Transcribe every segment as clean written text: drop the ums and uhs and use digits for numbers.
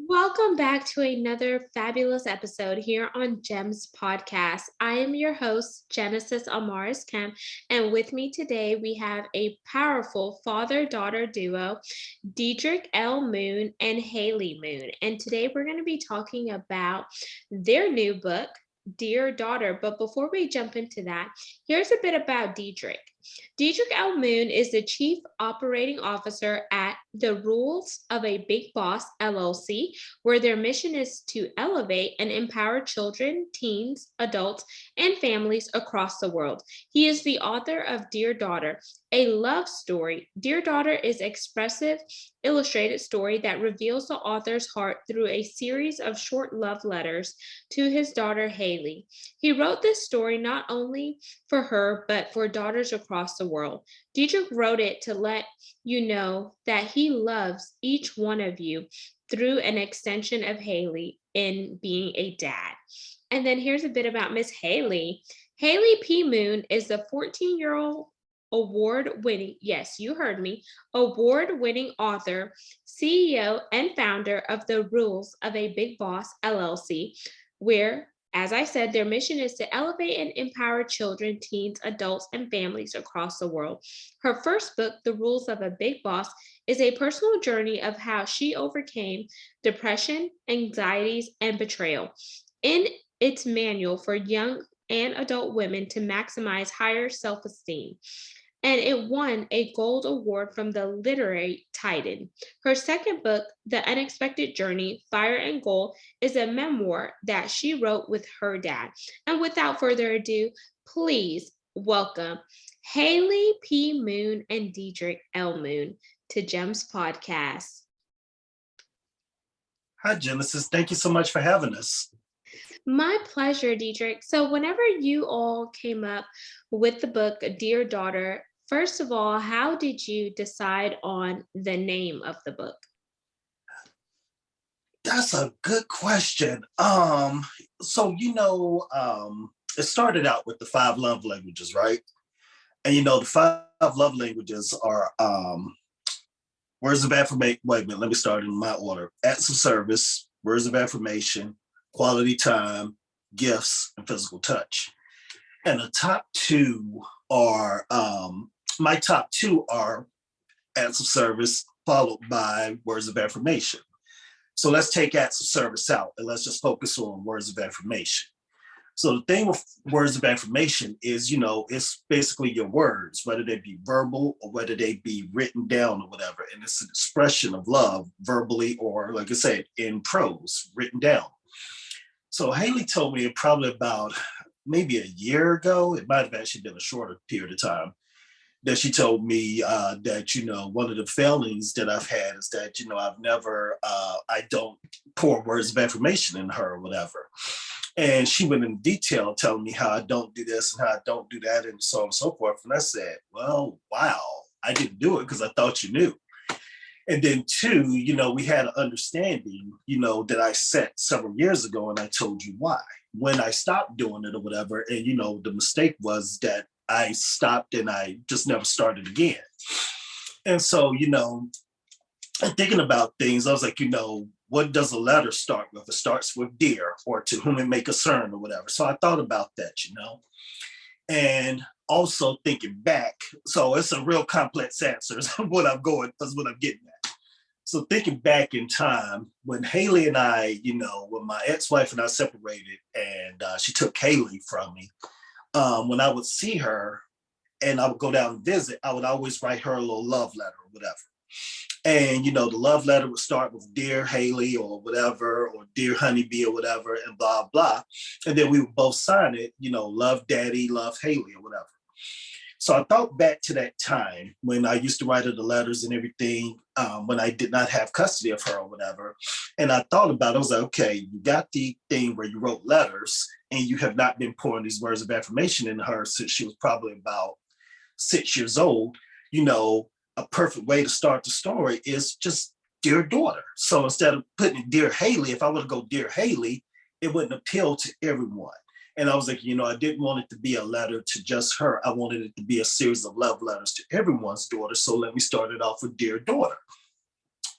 Welcome back to another fabulous episode here on GEMS Podcast. I am your host, Genesis Amaris Kemp, and with me today we have a powerful father-daughter duo, Dedrick L Moone and Haelee Moone. And today we're going to be talking about their new book, Dear Daughter. But before we jump into that, here's a bit about Dedrick. Dedrick L Moone is the Chief Operating Officer at the Rules of a Big Boss LLC, where their mission is to elevate and empower children, teens, adults, and families across the world. He is the author of Dear Daughter, a love story. Dear Daughter is expressive, illustrated story that reveals the author's heart through a series of short love letters to his daughter Haelee. He wrote this story not only for her, but for daughters across the world. Dedrick wrote it to let you know that he loves each one of you through an extension of Haelee in being a dad. And then here's a bit about Miss Haelee. Haelee P. Moone is the 14-year-old award-winning, yes, you heard me, award-winning author, CEO, and founder of the Rules of a Big Boss LLC, where, as I said, their mission is to elevate and empower children, teens, adults, and families across the world. Her first book, The Rules of a Big Boss, is a personal journey of how she overcame depression, anxieties, and betrayal. In its manual for young and adult women to maximize higher self-esteem, and it won a gold award from the Literary Titan. Her second book, The Unexpected Journey, Fire and Gold, is a memoir that she wrote with her dad. And without further ado, please welcome Haelee P. Moone and Dedrick L Moone to GEMS Podcast. Hi, Genesis. Thank you so much for having us. My pleasure, Dedrick. So whenever you all came up with the book, Dear Daughter, first of all, how did you decide on the name of the book? That's a good question. It started out with the 5 love languages, right? And the 5 love languages are words of affirmation. Wait a minute, let me start in my order. Acts of service, words of affirmation, quality time, gifts, and physical touch. And the top 2 are my top 2 are acts of service, followed by words of affirmation. So let's take acts of service out and let's just focus on words of affirmation. So the thing with words of affirmation is, it's basically your words, whether they be verbal or whether they be written down or whatever. And it's an expression of love verbally or, like I said, in prose, written down. So Haelee told me probably about maybe a year ago, it might have actually been a shorter period of time, that she told me that, one of the failings that I've had is that, I've never, I don't pour words of affirmation in her or whatever. And she went in detail telling me how I don't do this and how I don't do that and so on and so forth. And I said, well, wow, I didn't do it because I thought you knew. And then 2, we had an understanding, that I set several years ago, and I told you why. When I stopped doing it or whatever, and, the mistake was that I stopped and I just never started again. And so, and thinking about things, I was like, what does a letter start with? It starts with dear or to whom it may concern or whatever. So I thought about that, and also thinking back. So it's a real complex answer is what I'm getting at. So thinking back in time, when Haelee and I, when my ex-wife and I separated and she took Haelee from me, when I would see her and I would go down and visit, I would always write her a little love letter or whatever. And, the love letter would start with Dear Haelee or whatever, or Dear Honeybee or whatever, and blah, blah. And then we would both sign it, love Daddy, love Haelee or whatever. So I thought back to that time when I used to write her the letters and everything, when I did not have custody of her or whatever. And I thought about it, I was like, okay, you got the thing where you wrote letters and you have not been pouring these words of affirmation into her since she was probably about 6 years old. A perfect way to start the story is just Dear Daughter. So instead of putting it Dear Haelee, if I were to go Dear Haelee, it wouldn't appeal to everyone. And I was like, I didn't want it to be a letter to just her. I wanted it to be a series of love letters to everyone's daughter. So let me start it off with Dear Daughter.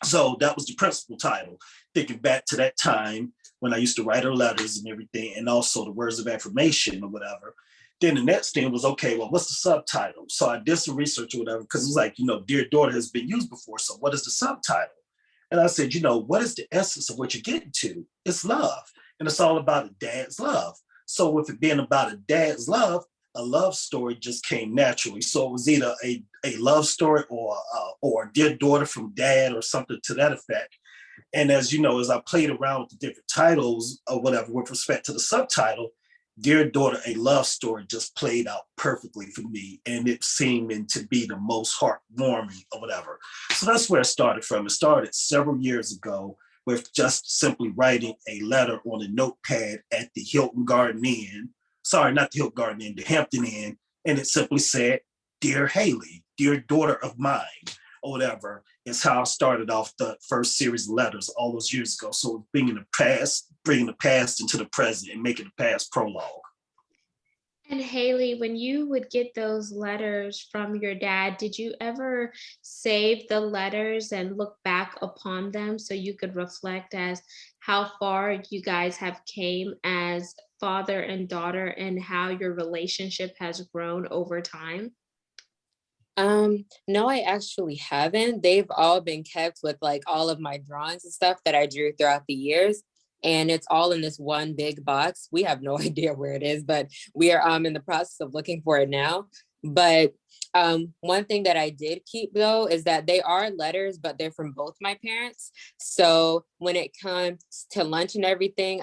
So that was the principal title, thinking back to that time when I used to write her letters and everything, and also the words of affirmation or whatever. Then the next thing was, okay, well, what's the subtitle? So I did some research or whatever, because it was like, dear daughter has been used before. So what is the subtitle? And I said, what is the essence of what you're getting to? It's love. And it's all about a dad's love. So with it being about a dad's love, a love story just came naturally. So it was either a love story or a dear daughter from dad or something to that effect. And as you know, as I played around with the different titles or whatever with respect to the subtitle, Dear Daughter, a Love Story just played out perfectly for me. And it seemed to be the most heartwarming or whatever. So that's where it started from. It started several years ago with just simply writing a letter on a notepad at the Hilton Garden Inn. Sorry, not the Hilton Garden Inn, the Hampton Inn. And it simply said, Dear Haelee, dear daughter of mine, or whatever. It's how I started off the first series of letters all those years ago. So bringing the past into the present and making the past prologue. And Haelee, when you would get those letters from your dad, did you ever save the letters and look back upon them so you could reflect as how far you guys have came as father and daughter and how your relationship has grown over time? No, I actually haven't. They've all been kept with like all of my drawings and stuff that I drew throughout the years. And it's all in this one big box. We have no idea where it is, but we are in the process of looking for it now. But one thing that I did keep though is that they are letters, but they're from both my parents. So when it comes to lunch and everything,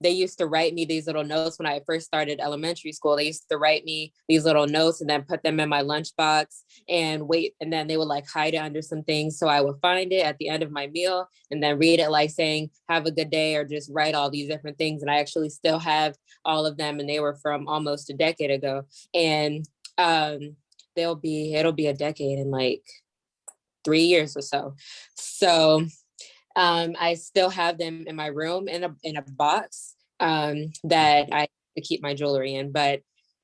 they used to write me these little notes when I first started elementary school. They used to write me these little notes and then put them in my lunchbox and wait. And then they would like hide it under some things. So I would find it at the end of my meal and then read it like saying, have a good day, or just write all these different things. And I actually still have all of them. And they were from almost a decade ago. And it'll be a decade in like 3 years or so. So I still have them in my room in a box that I keep my jewelry in. But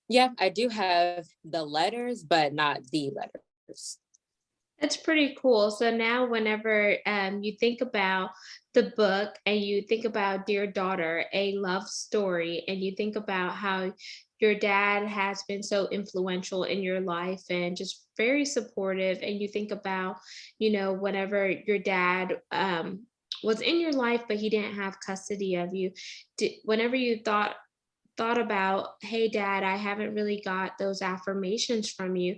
yeah, I do have the letters, but not the letters. That's pretty cool. So now, whenever you think about the book and you think about Dear Daughter, a love story, and you think about how your dad has been so influential in your life and just very supportive, and you think about, whenever your dad was in your life, but he didn't have custody of you, whenever you thought about, hey dad, I haven't really got those affirmations from you,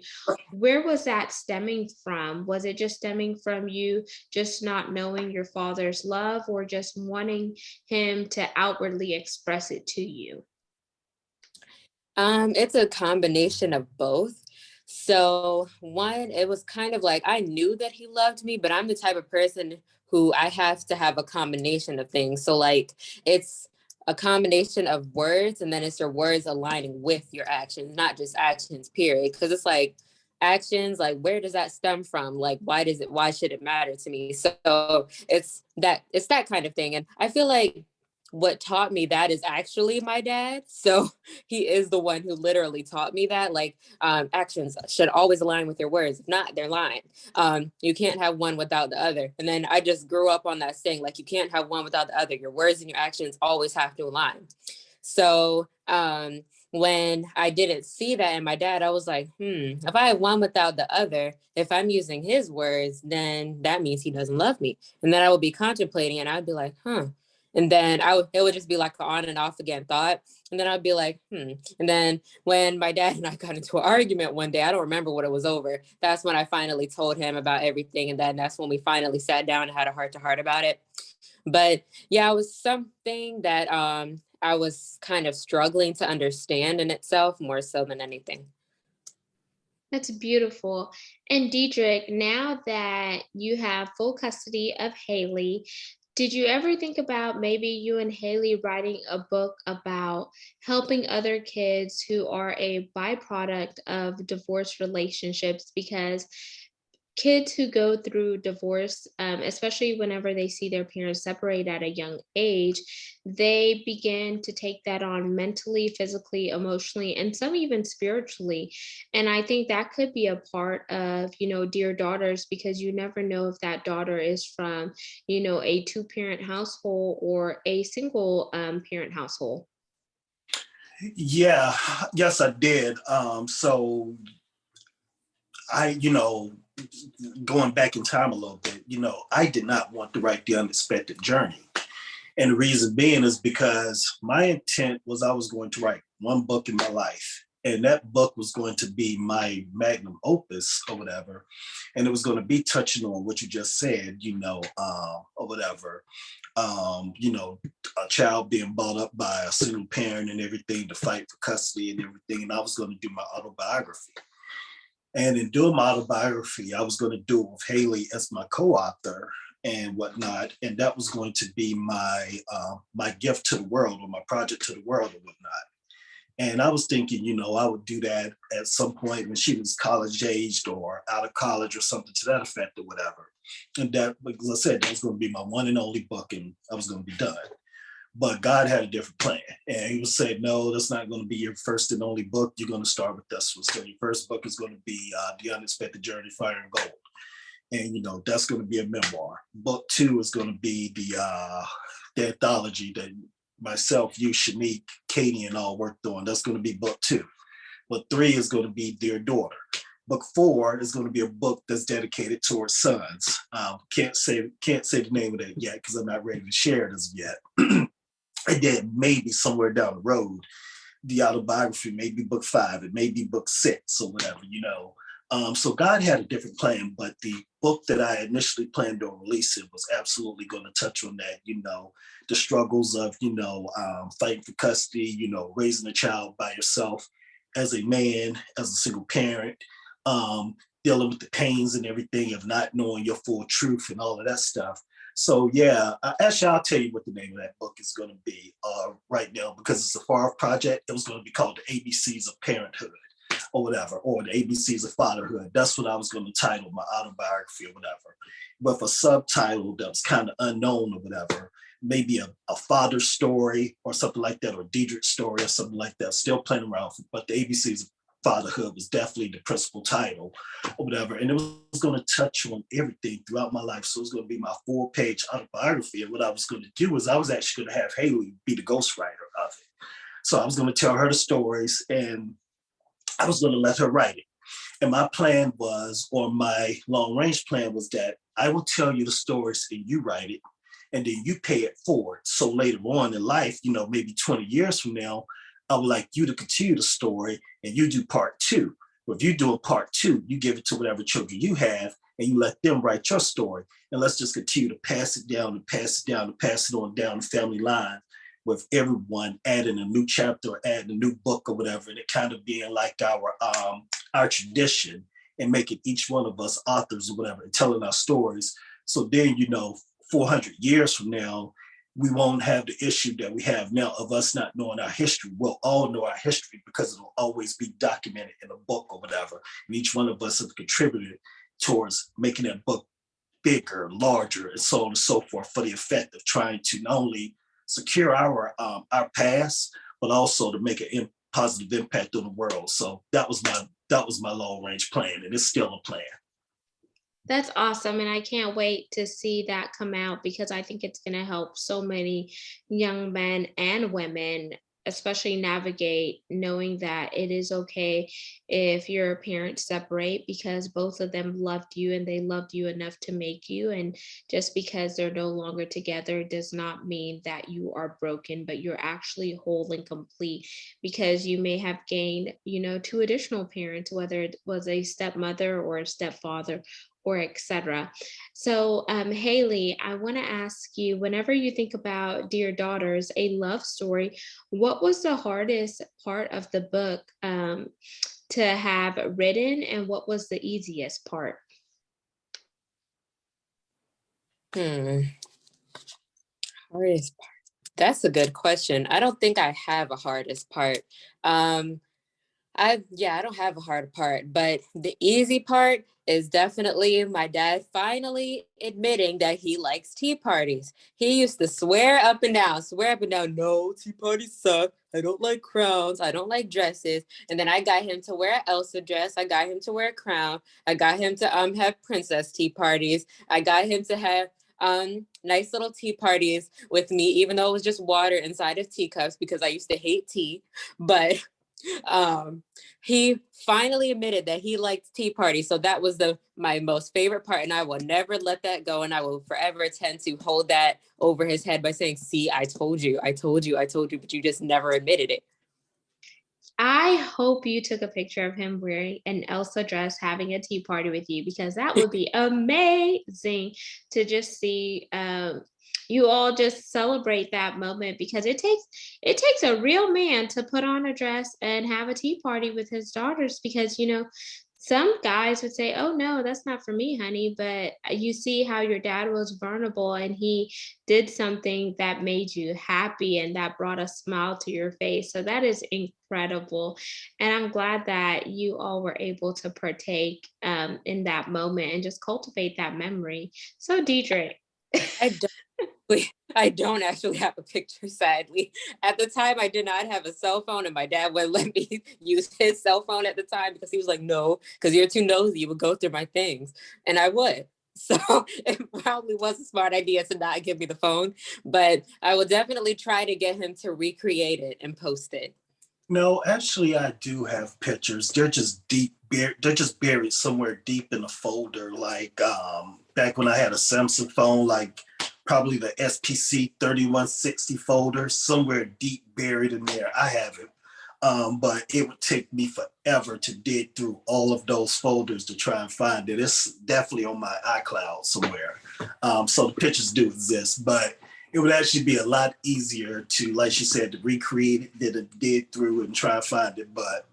where was that stemming from? Was it just stemming from you just not knowing your father's love, or just wanting him to outwardly express it to you? It's a combination of both. So one, it was kind of like I knew that he loved me, but I'm the type of person who I have to have a combination of things. So like it's a combination of words, and then it's your words aligning with your actions, not just actions, period. Because it's like actions, like where does that stem from? Like why should it matter to me? So it's that kind of thing. And I feel like what taught me that is actually my dad. So he is the one who literally taught me that, like, actions should always align with your words. If not, they're lying. You can't have one without the other. And then I just grew up on that saying, like, you can't have one without the other. Your words and your actions always have to align. So when I didn't see that in my dad, I was like, if I have one without the other, if I'm using his words, then that means he doesn't love me. And then I would be contemplating and I'd be like, and then it would just be like an on and off again thought. And then I'd be like, And then when my dad and I got into an argument one day, I don't remember what it was over. That's when I finally told him about everything. And then that's when we finally sat down and had a heart to heart about it. But yeah, it was something that I was kind of struggling to understand in itself more so than anything. That's beautiful. And Dedrick, now that you have full custody of Haelee, did you ever think about maybe you and Haelee writing a book about helping other kids who are a byproduct of divorce relationships? Because kids who go through divorce, especially whenever they see their parents separate at a young age, they begin to take that on mentally, physically, emotionally, and some even spiritually. And I think that could be a part of, Dear Daughters, because you never know if that daughter is from, a two-parent household or a single parent household. Yeah, yes, I did. So I going back in time a little bit, I did not want to write The Unexpected Journey. And the reason being is because my intent was I was going to write one book in my life. And that book was going to be my magnum opus or whatever. And it was going to be touching on what you just said, or whatever. A child being brought up by a single parent and everything to fight for custody and everything. And I was going to do my autobiography. And in doing my autobiography, I was going to do it with Haelee as my co-author and whatnot. And that was going to be my gift to the world, or my project to the world, or whatnot. And I was thinking, I would do that at some point when she was college aged or out of college or something to that effect or whatever. And that, because I said, that was going to be my one and only book, and I was going to be done. But God had a different plan. And he was saying, no, that's not going to be your first and only book. You're going to start with this one. So your first book is going to be The Unexpected Journey, Fire and Gold. And, that's going to be a memoir. Book 2 is going to be the anthology that myself, you, Shanique, Katie, and all worked on. That's going to be book 2. Book 3 is going to be Dear Daughter. Book 4 is going to be a book that's dedicated towards sons. Can't say the name of that yet because I'm not ready to share it as of yet. And then maybe somewhere down the road, the autobiography may be book 5, it may be book 6 or whatever, So God had a different plan, but the book that I initially planned on releasing was absolutely going to touch on that, the struggles of, fighting for custody, raising a child by yourself as a man, as a single parent, dealing with the pains and everything of not knowing your full truth and all of that stuff. So yeah, actually, I'll tell you what the name of that book is going to be right now, because it's a far-off project. It was going to be called The ABCs of Parenthood or whatever, or The ABCs of Fatherhood. That's what I was going to title my autobiography or whatever, with a subtitle that was kind of unknown or whatever. Maybe a father's story or something like that, or Dedrick's story or something like that. Still playing around, but The ABCs of Fatherhood was definitely the principal title or whatever. And it was going to touch on everything throughout my life. So it was going to be my 4-page autobiography. And what I was going to do is I was actually going to have Haelee be the ghostwriter of it. So I was going to tell her the stories and I was going to let her write it. And my plan was, or my long range plan was, that I will tell you the stories and you write it, and then you pay it forward. So later on in life, maybe 20 years from now, I would like you to continue the story and you do part 2. But if you do a part 2, you give it to whatever children you have and you let them write your story. And let's just continue to pass it down and pass it down and pass it on down the family line, with everyone adding a new chapter or adding a new book or whatever, and it kind of being like our tradition, and making each one of us authors or whatever and telling our stories. So then, 400 years from now, we won't have the issue that we have now of us not knowing our history. We'll all know our history because it'll always be documented in a book or whatever. And each one of us have contributed towards making that book bigger, larger, and so on and so forth, for the effect of trying to not only secure our past, but also to make a positive impact on the world. So that was my long range plan, and it's still a plan. That's awesome. And I can't wait to see that come out, because I think it's going to help so many young men and women, especially navigate knowing that it is okay if your parents separate, because both of them loved you and they loved you enough to make you. And just because they're no longer together does not mean that you are broken, but you're actually whole and complete, because you may have gained, 2 additional parents, whether it was a stepmother or a stepfather or etc. So, Haelee, I want to ask you, whenever you think about Dear Daughters, a love story, what was the hardest part of the book to have written, and what was the easiest part? Hardest part. That's a good question. I don't think I have a hardest part. I don't have a hard part, but the easy part is definitely my dad finally admitting that he likes tea parties. He used to swear up and down, no, tea parties suck. I don't like crowns. I don't like dresses. And then I got him to wear an Elsa dress. I got him to wear a crown. I got him to have princess tea parties. I got him to have nice little tea parties with me, even though it was just water inside of teacups because I used to hate tea. But um he finally admitted that he liked tea parties, so that was my most favorite part, and I will never let that go, and I will forever tend to hold that over his head by saying, see, I told you, but you just never admitted it. I hope you took a picture of him wearing an Elsa dress having a tea party with you, because that would be amazing to just see you all just celebrate that moment, because it takes a real man to put on a dress and have a tea party with his daughters, because some guys would say, "Oh no, that's not for me, honey," but you see how your dad was vulnerable and he did something that made you happy and that brought a smile to your face. So that is incredible. And I'm glad that you all were able to partake in that moment and just cultivate that memory. So, Dedrick. I don't I don't actually have a picture, sadly. At the time, I did not have a cell phone, and my dad wouldn't let me use his cell phone at the time because he was like, no, because you're too nosy, you would go through my things. And I would. So it probably was a smart idea to not give me the phone, but I will definitely try to get him to recreate it and post it. No, actually, I do have pictures. They're just they're just buried somewhere deep in a folder. Like back when I had a Samsung phone, like probably the SPC 3160 folder, somewhere deep buried in there. I have it. But it would take me forever to dig through all of those folders to try and find it. It's definitely on my iCloud somewhere. So the pictures do exist, but it would actually be a lot easier to, like she said, to recreate it than to dig through and try and find it. But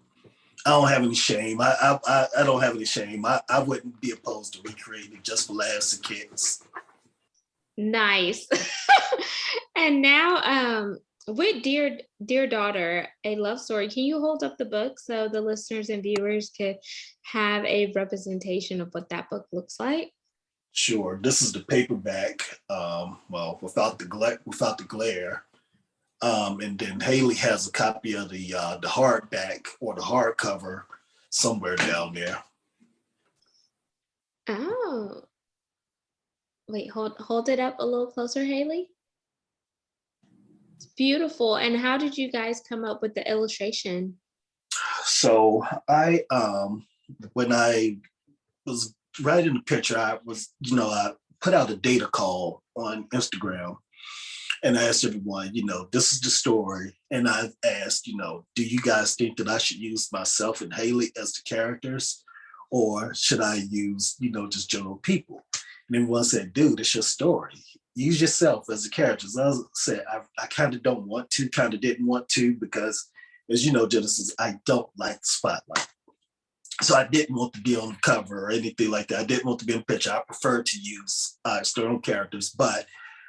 I don't have any shame. I don't have any shame. I wouldn't be opposed to recreating it just for laughs and kicks. Nice. And now, with Dear Daughter, a love story, can you hold up the book so the listeners and viewers could have a representation of what that book looks like? Sure, this is the paperback. Well, without the glare. And then Haelee has a copy of the hardback or the hardcover somewhere down there. Oh, wait, hold it up a little closer, Haelee. It's beautiful. And how did you guys come up with the illustration? So I when I was writing the picture, I was, I put out a data call on Instagram and I asked everyone, this is the story. And I asked, do you guys think that I should use myself and Haelee as the characters? Or should I use, just general people? And everyone said, dude, it's your story. Use yourself as the characters. I said, I kind of don't want to, kind of didn't want to, because as you know, Genesis, I don't like the spotlight. So I didn't want to be on the cover or anything like that. I didn't want to be in the picture. I prefer to use external characters, but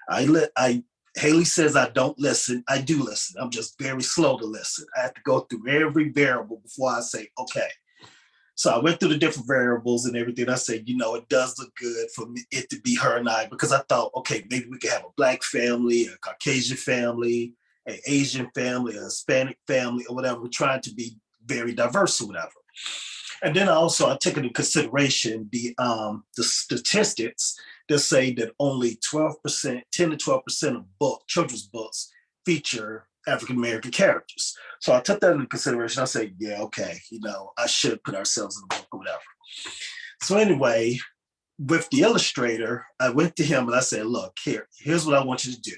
Haelee says I don't listen. I do listen. I'm just very slow to listen. I have to go through every variable before I say, okay. So I went through the different variables and everything. I said, it does look good for me, it to be her and I, because I thought, okay, maybe we could have a Black family, a Caucasian family, an Asian family, a Hispanic family, or whatever. We're trying to be very diverse or whatever. And then I took into consideration the statistics that say that only 12%, 10 to 12% of children's books feature African-American characters. So I took that into consideration. I said, yeah, okay, I should put ourselves in the book or whatever. So anyway, with the illustrator, I went to him and I said, look, here's what I want you to do.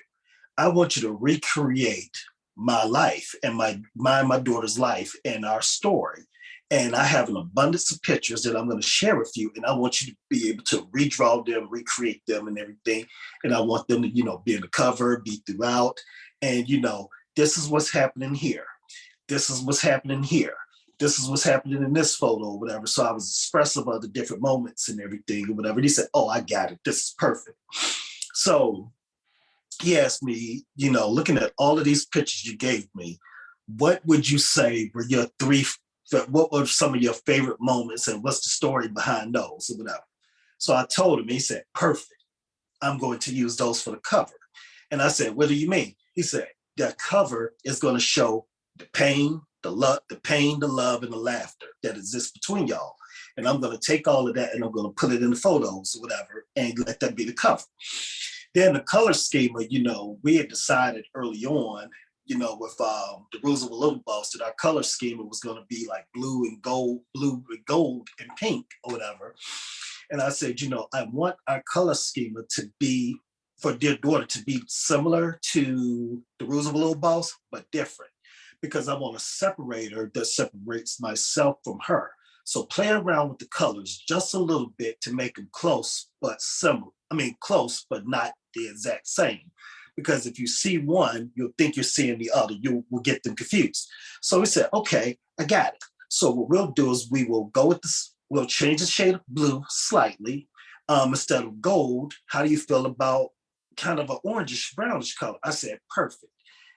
I want you to recreate my life and my daughter's life and our story. And I have an abundance of pictures that I'm going to share with you. And I want you to be able to redraw them, recreate them and everything. And I want them to, be in the cover, be throughout. And, this is what's happening here. This is what's happening here. This is what's happening in this photo or whatever. So I was expressive of the different moments and everything or whatever. And he said, oh, I got it. This is perfect. So he asked me, looking at all of these pictures you gave me, what would you say were your three what were some of your favorite moments and what's the story behind those or whatever. So I told him, he said, perfect. I'm going to use those for the cover. And I said, what do you mean? He said, that cover is going to show the pain, the love, and the laughter that exists between y'all. And I'm going to take all of that and I'm going to put it in the photos or whatever and let that be the cover. Then the color schema, we had decided early on, with the rules of a little boss, that our color schema was going to be like blue and gold and pink or whatever. And I said, I want our color schema to be, for dear daughter, to be similar to the rules of a little boss, but different, because I want a separator that separates myself from her. So play around with the colors just a little bit to make them close, but similar. I mean, close, but not the exact same. Because if you see one, you'll think you're seeing the other. You will get them confused. So we said, okay, I got it. So what we'll do is we will go with this. We'll change the shade of blue slightly. Instead of gold, how do you feel about kind of an orangish, brownish color? I said, perfect.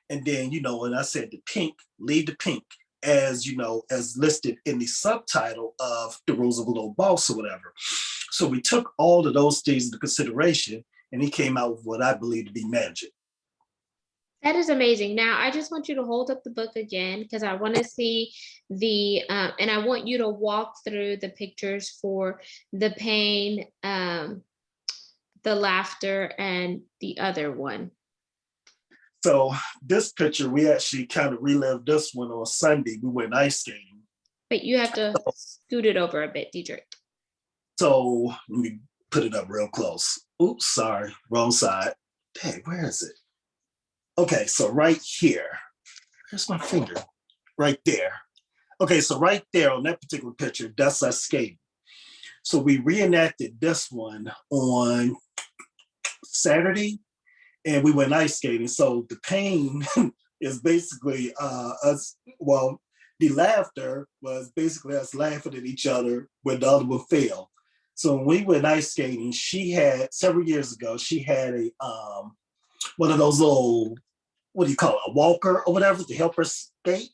And then, and I said the pink, leave the pink as, as listed in the subtitle of The Rules of a Little Boss or whatever. So we took all of those things into consideration, and he came out with what I believe to be magic. That is amazing. Now, I just want you to hold up the book again, because I want to see and I want you to walk through the pictures for the pain, the laughter, and the other one. So this picture, we actually kind of relived this one on Sunday. We went ice skating. But you have to scoot it over a bit, Dedrick. So let me put it up real close. Oops, sorry, wrong side. Dang, where is it? Okay, so right here. Here's my finger. Right there. Okay, so right there on that particular picture, that's us skating. So we reenacted this one on Saturday, and we went ice skating. So the pain is basically us, well, the laughter was basically us laughing at each other when the other one fell. So when we went ice skating, she had, several years ago, she had a one of those little, what do you call it, a walker or whatever to help her skate.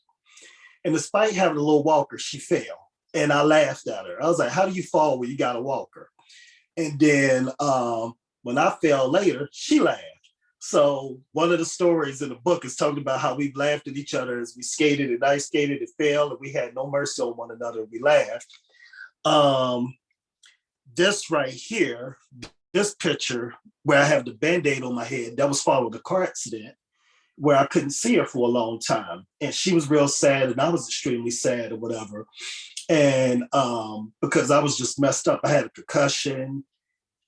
And despite having a little walker, she fell. And I laughed at her. I was like, how do you fall when you got a walker? And then when I fell later, she laughed. So one of the stories in the book is talking about how we laughed at each other as we skated and ice skated and fell, and we had no mercy on one another. We laughed. This right here, this picture where I have the Band-Aid on my head, that was following a car accident where I couldn't see her for a long time. And she was real sad and I was extremely sad or whatever. And because I was just messed up. I had a concussion.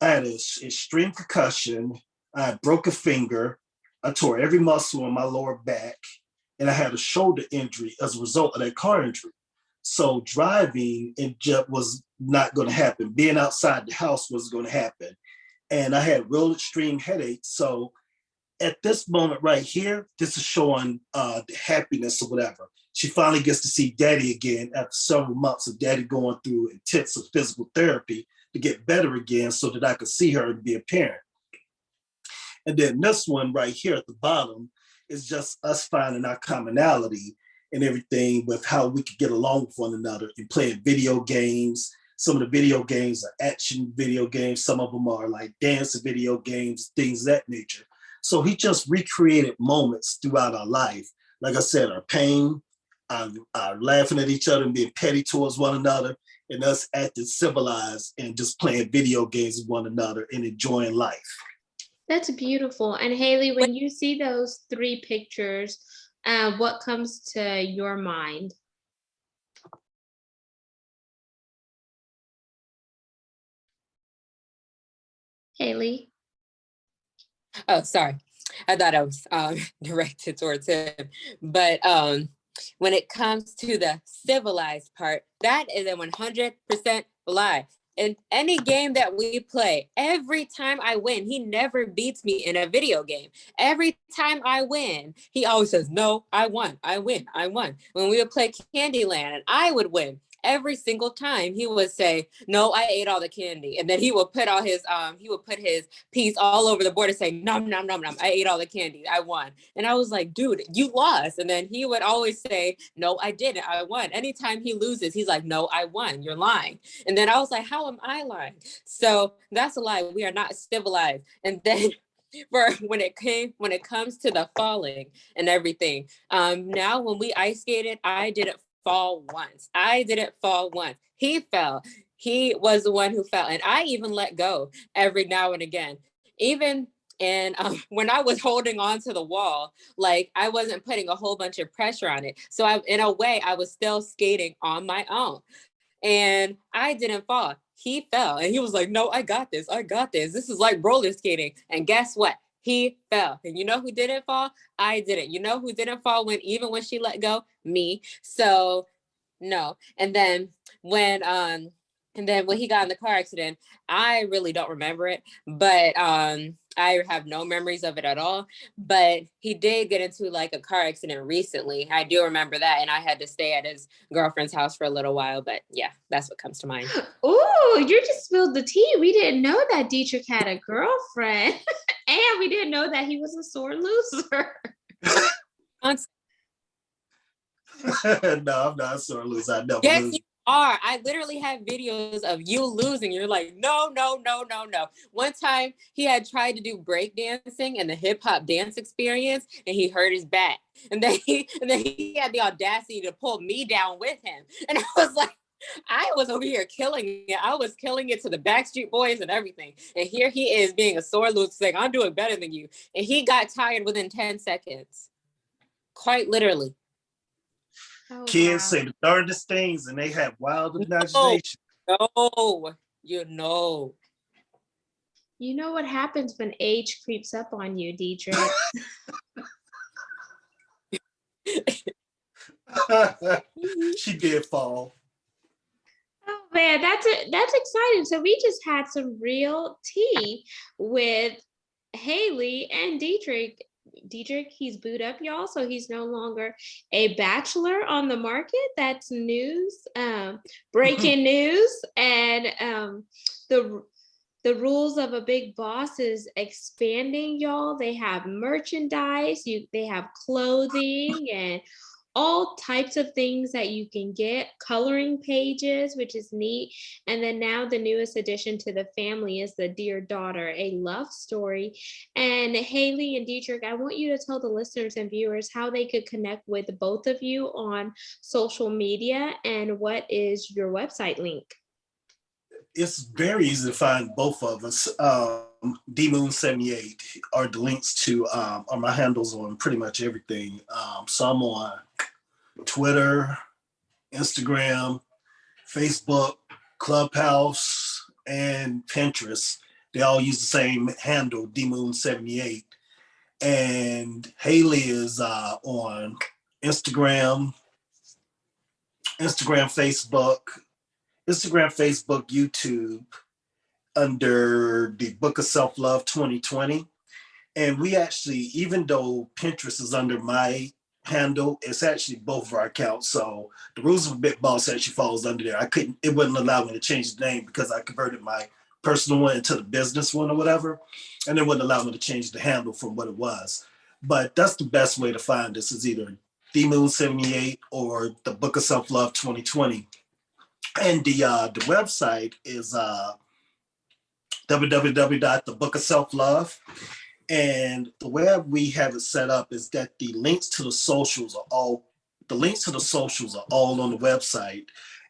I had an extreme concussion. I broke a finger. I tore every muscle in my lower back. And I had a shoulder injury as a result of that car injury. So driving, it just was not going to happen. Being outside the house was going to happen. And I had real extreme headaches. So at this moment right here, this is showing the happiness or whatever. She finally gets to see daddy again after several months of daddy going through intensive physical therapy to get better again so that I could see her and be a parent. And then this one right here at the bottom is just us finding our commonality and everything with how we could get along with one another and playing video games. Some of the video games are action video games. Some of them are like dance video games, things of that nature. So he just recreated moments throughout our life. Like I said, our pain, our laughing at each other and being petty towards one another, and us acting civilized and just playing video games with one another and enjoying life. That's beautiful. And Haelee, when you see those three pictures, what comes to your mind? Haelee? Oh, sorry. I thought I was directed towards him. But when it comes to the civilized part, that is a 100% lie. In any game that we play, every time I win, he never beats me in a video game. Every time I win, he always says, no, I won, I win, I won. When we would play Candyland and I would win, every single time he would say, no, I ate all the candy. And then he would put his piece all over the board and say, nom, nom, nom, nom, I ate all the candy. I won. And I was like, dude, you lost. And then he would always say, no, I didn't. I won. Anytime he loses, he's like, no, I won. You're lying. And then I was like, how am I lying? So that's a lie. We are not civilized. And then for when it comes to the falling and everything, now when we ice skated, I didn't fall once. He fell. He was the one who fell. And I even let go every now and again. Even and when I was holding on to the wall, like I wasn't putting a whole bunch of pressure on it. So in a way, I was still skating on my own. And I didn't fall. He fell. And he was like, no, I got this. This is like roller skating. And guess what? He fell. And you know who didn't fall? I didn't. You know who didn't fall even when she let go? Me. So no. And then when he got in the car accident, I really don't remember it, but I have no memories of it at all. But he did get into like a car accident recently. I do remember that, and I had to stay at his girlfriend's house for a little while. But yeah, that's what comes to mind. Oh, you just spilled the tea. We didn't know that Dedrick had a girlfriend, and we didn't know that he was a sore loser. No, I'm not a sore loser. I never yes, lose. you are. I literally have videos of you losing. You're like, no, no, no, no, no. One time he had tried to do breakdancing and the hip hop dance experience, and he hurt his back. And then he had the audacity to pull me down with him. And I was like, I was over here killing it. I was killing it to the Backstreet Boys and everything. And here he is being a sore loser saying, I'm doing better than you. And he got tired within 10 seconds. Quite literally. Oh, Kids wow. say the darndest things and they have wild imagination. No, you know. You know what happens when age creeps up on you, Dedrick? She did fall. Oh man, that's exciting. So we just had some real tea with Haelee and Dedrick. Dedrick, he's booed up, y'all. So he's no longer a bachelor on the market. That's news, breaking news. And the rules of a big boss is expanding, y'all. They have merchandise, they have clothing and all types of things that you can get, coloring pages, which is neat. And then now the newest addition to the family is the Dear Daughter, a love story. And Haelee and Dedrick, I want you to tell the listeners and viewers how they could connect with both of you on social media and what is your website link. It's very easy to find both of us. DMoone78 are the links to are my handles on pretty much everything. So I'm on Twitter, Instagram, Facebook, Clubhouse, and Pinterest. They all use the same handle, DMoone78. And Haelee is on Instagram, Facebook, YouTube, under the Book of Self-Love 2020. And we actually, even though Pinterest is under my handle, it's actually both of our accounts. So the rules of Big Boss actually falls under there. It wouldn't allow me to change the name because I converted my personal one into the business one or whatever. And it wouldn't allow me to change the handle from what it was. But that's the best way to find us, is either DMoone78 or the Book of Self-Love 2020. And the website is www.thebookofselflove. And the way we have it set up is that the links to the socials are all on the website,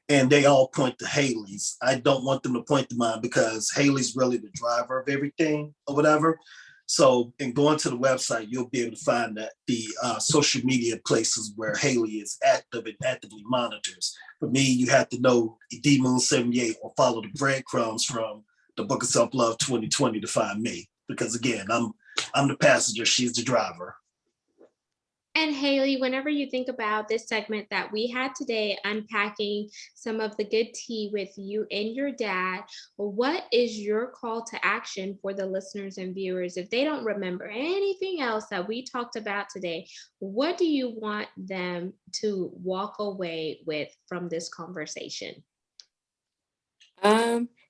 and they all point to Haelee's. I don't want them to point to mine because Haelee's really the driver of everything or whatever. So in going to the website, you'll be able to find that the social media places where Haelee is active and actively monitors. For me, you have to know DMoone78 or follow the breadcrumbs from the Book of Self-Love 2020 to find me. Because again, I'm the passenger, she's the driver. And Haley, whenever you think about this segment that we had today, unpacking some of the good tea with you and your dad, what is your call to action for the listeners and viewers? If they don't remember anything else that we talked about today, what do you want them to walk away with from this conversation?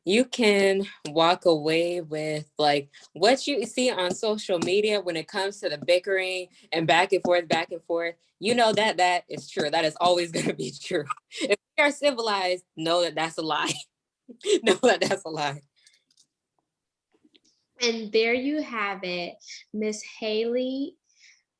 You can walk away with like what you see on social media when it comes to the bickering and back and forth. You know that that is true. That is always going to be true. If we are civilized, know that that's a lie. Know that that's a lie. And there you have it, Miss Haley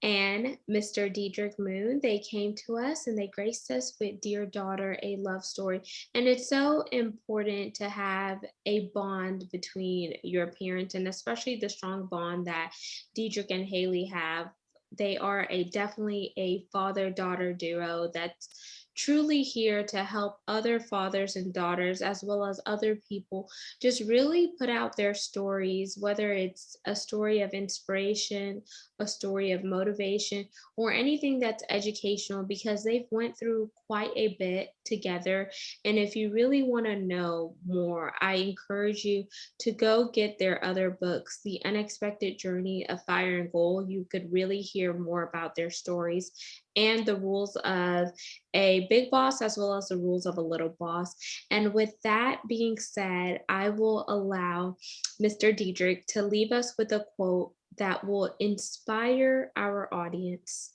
and Mr. Dedrick Moone. They came to us and they graced us with Dear Daughter, a love story. And it's so important to have a bond between your parents, and especially the strong bond that Dedrick and Haley have. They are a definitely a father-daughter duo that's truly here to help other fathers and daughters as well as other people just really put out their stories, whether it's a story of inspiration, a story of motivation, or anything that's educational, because they've went through quite a bit together. And if you really want to know more, I encourage you to go get their other books, The Unexpected Journey of Fire and Gold. You could really hear more about their stories and the rules of a big boss as well as the rules of a little boss. And with that being said, I will allow Mr. Dedrick to leave us with a quote that will inspire our audience.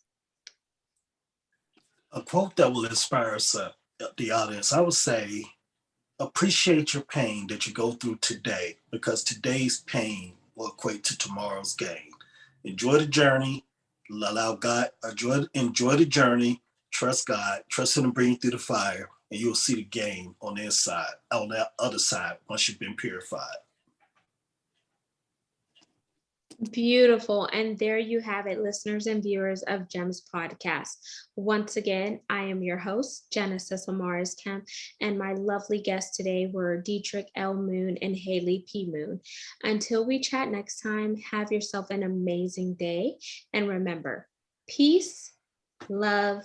A quote that will inspire us, the audience, I would say, appreciate your pain that you go through today, because today's pain will equate to tomorrow's gain. Enjoy the journey, allow God, enjoy the journey, trust God, trust Him to bring you through the fire, and you'll see the gain on the inside, on that other side, once you've been purified. Beautiful. And there you have it, listeners and viewers of GEMS podcast. Once again, I am your host, Genesis Amaris Kemp, and my lovely guests today were Dedrick L Moone and Haelee P. Moone. Until we chat next time, have yourself an amazing day. And remember, peace, love,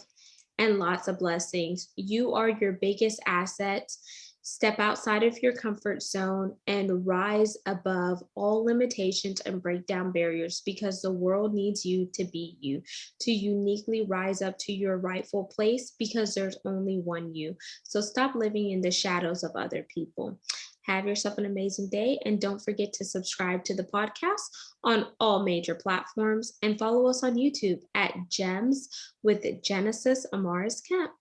and lots of blessings. You are your biggest asset. Step outside of your comfort zone and rise above all limitations and break down barriers, because the world needs you to be you, to uniquely rise up to your rightful place, because there's only one you. So stop living in the shadows of other people. Have yourself an amazing day, and don't forget to subscribe to the podcast on all major platforms and follow us on YouTube at GEMS with Genesis Amaris Kemp.